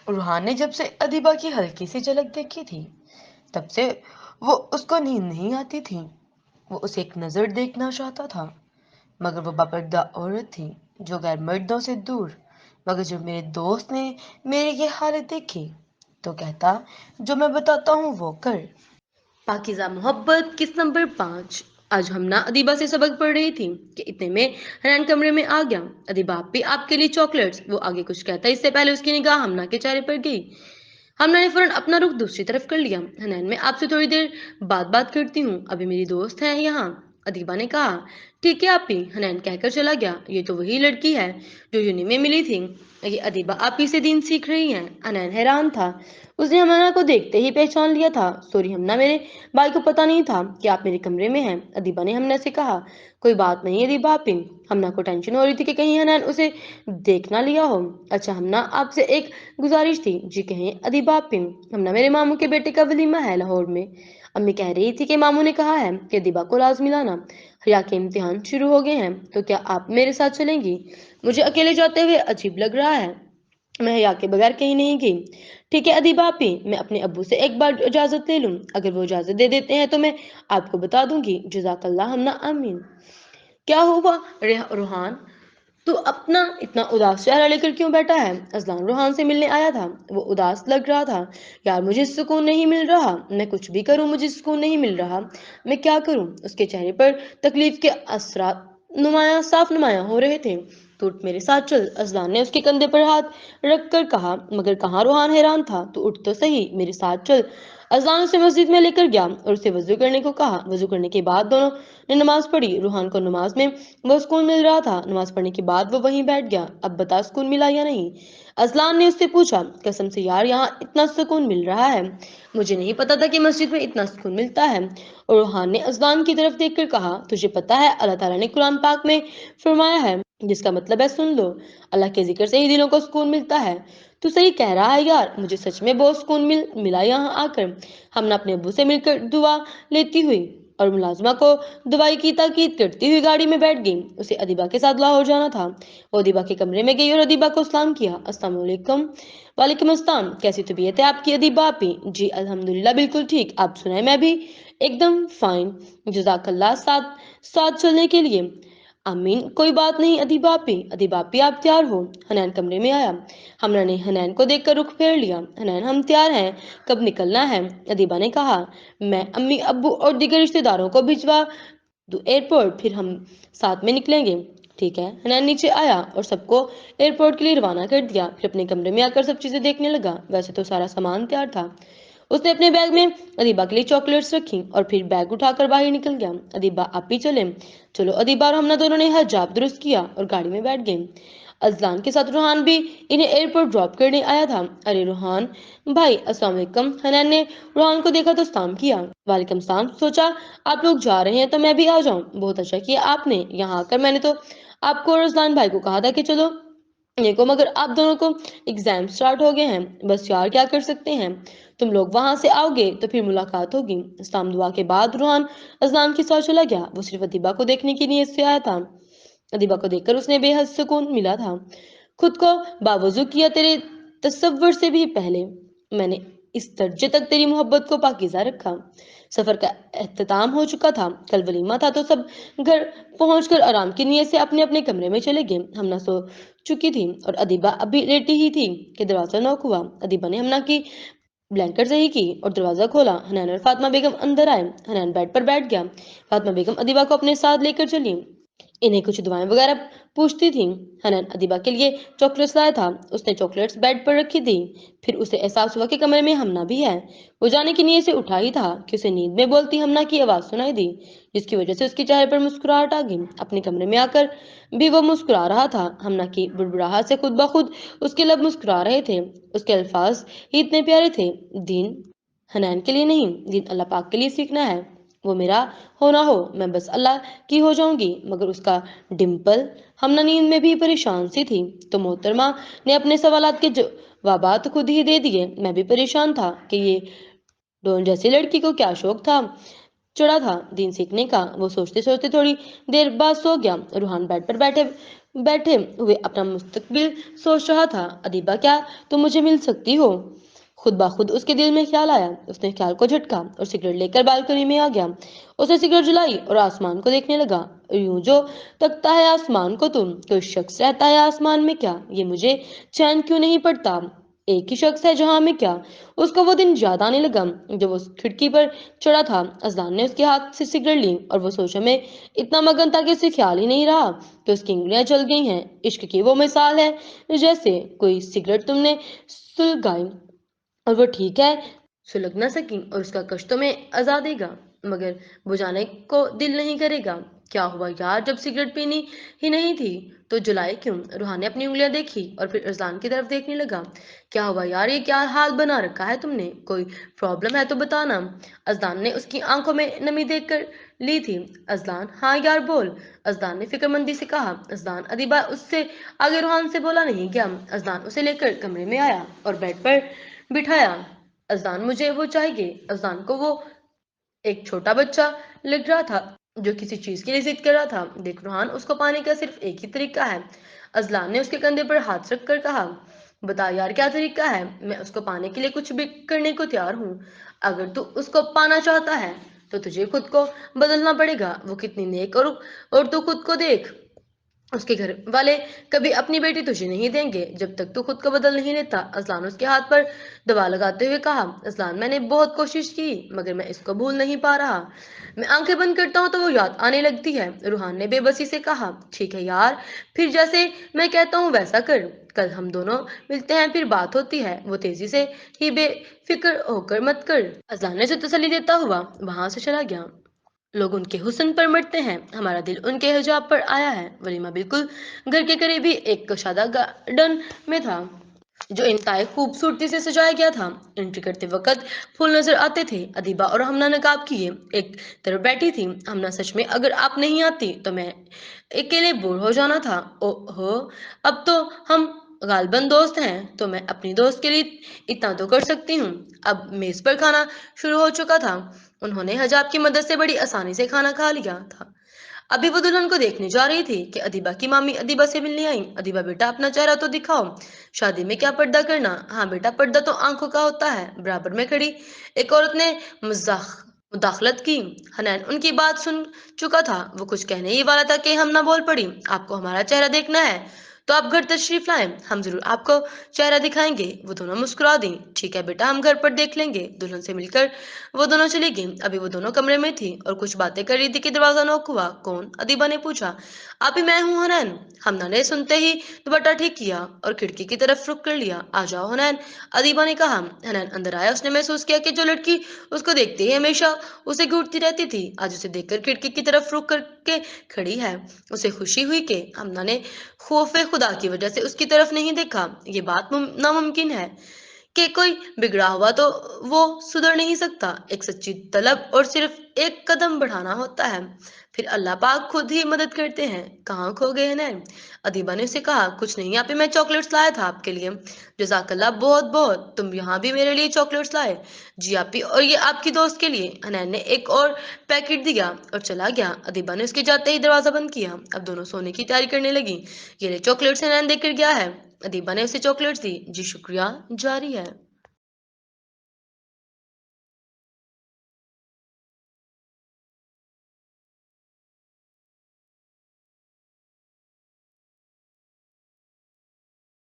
रूहान ने जब से अदीबा की हल्की सी झलक देखी थी, तब से वो उसको नींद नहीं आती थी। वो उसे एक नजर देखना चाहता था, मगर वो बापर्दा औरत थी, जो गैर मर्दों से दूर। मगर जब मेरे दोस्त ने मेरी ये हालत देखी, तो कहता, जो मैं बताता हूँ वो कर। पाकिज़ा मोहब्बत किस नंबर 5। आज हम ना अदीबा से सबक पढ़ रही थी कि इतने में हनैन कमरे में आ गया। अदीबा आप भी आपके लिए चॉकलेट्स। वो आगे कुछ कहता इससे पहले उसकी निगाह हमना के चेहरे पर गई। हमना ने फौरन अपना रुख दूसरी तरफ कर लिया। हनैन मैं आपसे थोड़ी देर बाद बात करती हूँ, अभी मेरी दोस्त है यहाँ, अदीबा ने कहा। ठीक है आप ही, हनैन कहकर चला गया। ये तो वही लड़की है जो यूनि में मिली थी। ये अदीबा आप ही से दीन सीख रही हैं। हनैन हैरान था। उसने हमना को देखते ही पहचान लिया था। सॉरी हमना, मेरे भाई को पता नहीं था कि आप मेरे कमरे में हैं, अदीबा ने हमना से कहा। कोई बात नहीं अदीबा आपी। हमना को टेंशन हो रही थी कि कहीं हनैन उसे देख ना लिया हो। अच्छा हमना, आपसे एक गुजारिश थी। जी कहें अदीबा आपी। हमना, मेरे मामू के बेटे का वलीमा है लाहौर में। अम्मी कह रही थी कि मामू ने कहा है कि अदीबा को लाजमी लाना। हया के इम्तिहान शुरू हो गए हैं, तो क्या आप मेरे साथ चलेंगी? मुझे अकेले जाते हुए अजीब लग रहा है। मैं हया के बगैर कहीं नहीं गई। ठीक है अदीबा आपी, मैं अपने अब्बू से एक बार इजाजत ले लूं। अगर वो इजाजत दे देते हैं तो मैं आपको बता दूंगी। जजाकल्ला हमना, आमीन। क्या हुआ रूहान, तू अपना इतना उदास चेहरा लेकर क्यों बैठा है? अजलान रूहान से मिलने आया था। वो उदास लग रहा था। यार मुझे सुकून नहीं मिल रहा, मैं कुछ भी करूं मुझे सुकून नहीं मिल रहा। मैं क्या करूं? उसके चेहरे पर तकलीफ के असरात साफ नुमाया हो रहे थे। तू उठ मेरे साथ चल, अजलान ने उसके कंधे पर हाथ रख कर कहा। मगर कहाँ? रूहान हैरान था। तू उठ तो सही, मेरे साथ चल। अजलान उसे मस्जिद में लेकर गया और उसे वजू करने को कहा। वजू करने के बाद दोनों ने नमाज पढ़ी। रूहान को नमाज में वो सुकून मिल रहा था। नमाज पढ़ने के बाद वो वहीं बैठ गया। अब बता सुकून मिला या नहीं? अजलान ने उससे पूछा। कसम से यार, यहाँ इतना सुकून मिल रहा है, मुझे नहीं पता था कि मस्जिद में इतना सुकून मिलता है। और रूहान ने अजलान की तरफ देखकर कहा, तुझे पता है अल्लाह ताला ने कुरान पाक में फरमाया है, जिसका मतलब है सुन लो, अल्लाह के जिक्र से ही दिलों को सुकून मिलता है। तू सही कह रहा है यार, मुझे सच में बहुत सुकून मिला यहाँ आकर। हमने अपने अब्बू से मिलकर दुआ लेती हुई और मुलाजमा को दवाई की ताकीद करती हुई गाड़ी में बैठ गई। उसे अदीबा के साथ लाहौर जाना था। वो अदीबा के कमरे में गई और अदीबा को सलाम किया। अस्सलाम वालेकुम। वालेकुम अस्सलाम। कैसी तबीयत है आपकी अदीबा आपी? जी अल्हम्दुलिल्लाह बिल्कुल ठीक, आप सुनाए? मैं भी एकदम फाइन। जजाकल्ला साथ साथ चलने के लिए। आमीन। कोई बात नहीं अदीबा आपी। अदीबा आपी आप तैयार हो? हनैन कमरे में आया। हमना ने हनैन को देखकर रुख फेर लिया। हनैन हम तैयार हैं, कब निकलना है? अदीबा ने कहा। मैं अम्मी अब्बू और दीगर रिश्तेदारों को भिजवा दूं एयरपोर्ट, फिर हम साथ में निकलेंगे। ठीक है। हनैन नीचे आया और सबको एयरपोर्ट के लिए रवाना कर दिया। फिर अपने कमरे में आकर सब चीजें देखने लगा। वैसे तो सारा सामान तैयार था। उसने अपने बैग में अदीबा के लिए चॉकलेट्स रखी और फिर बैग उठाकर बाहर निकल गया। अदीबा आप भी चले? चलो। अदीबा और हमना दोनों ने हिजाब दुरुस्त किया और गाड़ी में बैठ गए। अजलान के साथ रूहान भी इन्हें एयरपोर्ट ड्रॉप करने आया था। अरे रूहान भाई, अस्सलाम वालेकुम। हनैन ने रूहान को देखा तो सलाम किया। वालेकुम सलाम। सोचा आप लोग जा रहे हैं तो मैं भी आ जाऊं। बहुत अच्छा किया आपने, यहाँ आकर मैंने तो आपको और अजलान भाई को कहा था कि चलो देखो, मगर आप दोनों को एग्जाम स्टार्ट हो गए हैं। बस यार क्या कर सकते हैं, तुम लोग वहां से आओगे तो फिर मुलाकात होगी। इस्लाम दुआ के बाद रूहान अजलान के साथ चला गया। वो सिर्फ अदीबा को देखने की नीयत से आया था। अदीबा को देखकर उसने बेहद सुकून मिला था। खुद को बावजू किया तेरे तसव्वुर से भी पहले मैंने इस दर्जे तक तेरी मोहब्बत को पाकीज़ा रखा। सफर का एहतताम हो चुका था। कल वलीमा था तो सब घर पहुंचकर आराम की नीयत से अपने अपने कमरे में चले गए। हमना सो चुकी थी और अदीबा अभी लेटी ही थी कि दरवाजा नॉक हुआ। अदीबा ने हमना की ब्लैंकेट सही की और दरवाजा खोला। हनैन और फातिमा बेगम अंदर आए। हनैन बेड पर बैठ गया। फातिमा बेगम अदीबा को अपने साथ लेकर चली। इन्हें कुछ दुआएं वगैरह पूछती थी। हनन अदीबा के लिए चॉकलेट्स लाया था। उसने चॉकलेट्स बेड पर रखी थी। फिर उसे एहसास हुआ कि कमरे में हमना भी है। वो जाने की नीयत से उठा ही था कि उसे नींद में बोलती हमना की आवाज सुनाई दी, जिसकी वजह से उसके चेहरे पर मुस्कुराहट आ गई। अपने कमरे में आकर भी वो मुस्कुरा रहा था। हमना की बुड़बुड़ाहट से खुद ब खुद उसके लब मुस्कुरा रहे थे। उसके अल्फाज ही इतने प्यारे थे। दीन हनैन के लिए नहीं, दीन अल्लाह पाक के लिए सीखना है। वो मेरा हो ना हो, मैं बस अल्लाह की हो जाऊंगी। मगर उसका डिम्पल। हमना नींद में भी परेशान सी थी। तो मोहतरमा ने अपने सवालात के जवाबात खुद ही दे दिए। मैं भी परेशान था कि ये डॉन जैसी लड़की को क्या शौक था चढ़ा था दीन सीखने का। वो सोचते सोचते थोड़ी देर बाद सो गया। रूहान बेड पर बैठे बैठे हुए अपना मुस्तकबिल सोच रहा था। अदीबा, क्या तुम मुझे मिल सकती हो? खुद ब खुद उसके दिल में ख्याल आया। उसने ख्याल को झटका और सिगरेट लेकर बालकनी में आ गया। उसने सिगरेट जलाई और आसमान को देखने लगा। यूं जो तकता है आसमान को तुम, कोई शख्स रहता है आसमान में क्या? ये मुझे चैन क्यों नहीं पड़ता? एक ही शख्स है जहां में क्या? उसको वो दिन याद आने लगा जब वो खिड़की पर चढ़ा था। अजलान ने उसके हाथ से सिगरेट ली और वो सोचा में इतना मगन था कि उसे ख्याल ही नहीं रहा कि उसकी उंगलियां जल गई हैं। इश्क की वो मिसाल है जैसे कोई सिगरेट तुमने सुलगाई और वो ठीक है सुलग ना सकी और उसका कष्ट तो में अजा देगा, मगर बुझाने को दिल नहीं करेगा। क्या हुआ यार, जब सिगरेट पीनी ही नहीं थी तो जलाए क्यों? रूहान ने अपनी उंगलियां देखी और फिर अजलान की तरफ देखने लगा। क्या हुआ यार, ये क्या हाल बना रखा है तुमने? कोई प्रॉब्लम है तो बताना। अजलान ने उसकी आंखों में नमी देखकर ली थी। अजलान, हाँ यार बोल। अजलान ने फिक्रमंदी से कहा। अजलान, अदीबा उससे आगे रूहान से बोला नहीं गया। अजलान उसे लेकर कमरे में आया और बेड पर बिठाया। अजलान, मुझे वो चाहिए। अजलान को वो एक छोटा बच्चा लग रहा था जो किसी चीज की लिए जिद कर रहा था। देख रूहान, उसको पाने का सिर्फ एक ही तरीका है। अजलान ने उसके कंधे पर हाथ रख कर कहा। बता यार, क्या तरीका है? मैं उसको पाने के लिए कुछ भी करने को तैयार हूँ। अगर तू उसको पाना चाहता है तो तुझे खुद को बदलना पड़ेगा। वो कितनी नेक और तू खुद को देख। उसके घर वाले कभी अपनी बेटी तुझे नहीं देंगे जब तक तू खुद को बदल नहीं लेता। अजलान उसके हाथ पर दबा लगाते हुए कहा। अजलान, मैंने बहुत कोशिश की मगर मैं इसको भूल नहीं पा रहा। मैं आंखें बंद करता हूँ तो वो याद आने लगती है। रूहान ने बेबसी से कहा। ठीक है यार, फिर जैसे मैं कहता हूँ वैसा कर। कल हम दोनों मिलते हैं, फिर बात होती है। वो तेजी से ही बेफिक्र होकर मत कर। अजलान ने उसे तसल्ली देता हुआ वहां से चला गया। लोग उनके हुस्न पर मरते हैं, हमारा दिल उनके हिजाब पर आया है। वलीमा बिल्कुल घर के करीब ही एक कशादा गार्डन में था जो इंतहाई खूबसूरती से सजाया गया था। एंट्री करते वक्त फूल नजर आते थे। अदीबा और हमना नकाब किए एक तरफ बैठी थी। हमना, सच में अगर आप नहीं आती तो मैं अकेले बोर हो जाना था। ओहो, अब तो हम गालबन दोस्त हैं तो मैं अपनी दोस्त के लिए इतना तो कर सकती हूँ। अब मेज पर खाना शुरू हो चुका था। उन्होंने हजाब की मदद से बड़ी आसानी से खाना खा लिया था। अभी वो दुल्हन को देखने जा रही थी कि अदीबा की मामी अदीबा से मिलने आई। अदीबा, बेटा अपना चेहरा तो दिखाओ। शादी में क्या पर्दा करना? हाँ बेटा, पर्दा तो आंखों का होता है। बराबर में खड़ी एक औरत ने मुदाखलत की। हनैन उनकी बात सुन चुका था। वो कुछ कहने ही वाला था कि हम ना बोल पड़ी। आपको हमारा चेहरा देखना है तो आप घर तशरीफ लाएं, हम जरूर आपको चेहरा दिखाएंगे। वो दोनों मुस्कुरा दी। ठीक है बेटा, हम घर पर देख लेंगे। दुल्हन से मिलकर वो दोनों चली गई। अभी वो दोनों कमरे में थी और कुछ बातें कर रही थी कि दरवाजा नॉक हुआ। कौन? अदीबा ने पूछा। आप ही, मैं हूँ हनैन। हमना ने सुनते ही दुपट्टा ठीक किया और खिड़की की तरफ रुख कर लिया। आ जाओ हनैन, अदीबा ने कहा। हनैन अंदर आया। उसने महसूस किया कि जो लड़की उसको देखते ही हमेशा उसे घूरती रहती थी आज उसे देखकर खिड़की की तरफ रुख करके खड़ी है। उसे खुशी हुई कि हमना ने खौफे खुदा की वजह से उसकी तरफ नहीं देखा। ये बात नामुमकिन है कि कोई बिगड़ा हुआ तो वो सुधर नहीं सकता। एक सच्ची तलब और सिर्फ एक कदम बढ़ाना होता है, फिर अल्लाह पाक खुद ही मदद करते हैं। कहाँ खो गए हैं नैन? अदीबा ने उसे कहा। कुछ नहीं, यहाँ पे मैं चॉकलेट्स लाया था आपके लिए। जजाकल्ला, बहुत बहुत। तुम यहाँ भी मेरे लिए चॉकलेट्स लाए? जी आप ही, और ये आपकी दोस्त के लिए। हनैन ने एक और पैकेट दिया और चला गया। अदीबा ने उसके जाते ही दरवाजा बंद किया। अब दोनों सोने की तैयारी करने लगी। ये ले चॉकलेट्स, हनैन देकर गया है। अदीबा ने उसे चॉकलेट्स दी। जी शुक्रिया, जारी है।